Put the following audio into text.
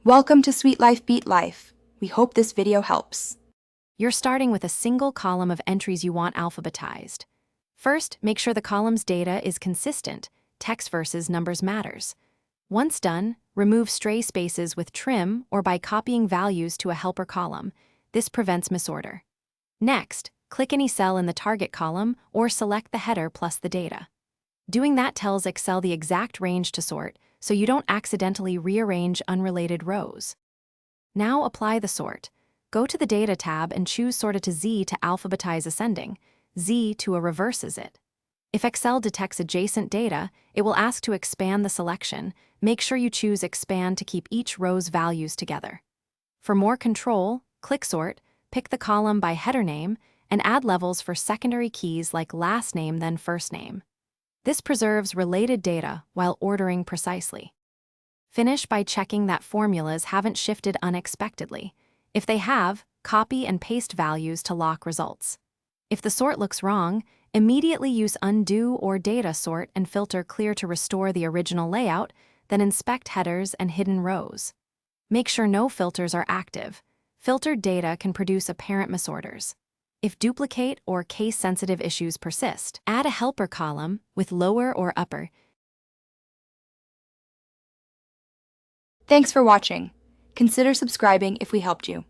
Welcome to Sweet Life Beat Life. We hope this video helps. You're starting with a single column of entries you want alphabetized. First, make sure the column's data is consistent. Text versus numbers matters. Once done, remove stray spaces with trim or by copying values to a helper column. This prevents misorder. Next, click any cell in the target column or select the header plus the data. Doing that tells Excel the exact range to sort, so you don't accidentally rearrange unrelated rows. Now apply the sort. Go to the Data tab and choose Sorted to Z to alphabetize ascending, Z to a reverses it. If Excel detects adjacent data, it will ask to expand the selection. Make sure you choose Expand to keep each row's values together. For more control, click Sort, pick the column by header name, and add levels for secondary keys like last name then first name. This preserves related data while ordering precisely. Finish by checking that formulas haven't shifted unexpectedly. If they have, copy and paste values to lock results. If the sort looks wrong, immediately use Undo or Data Sort and filter Clear to restore the original layout, then inspect headers and hidden rows. Make sure no filters are active. Filtered data can produce apparent misorders. If duplicate or case-sensitive issues persist, add a helper column with lower or upper. Thanks for watching. Consider subscribing if we helped you.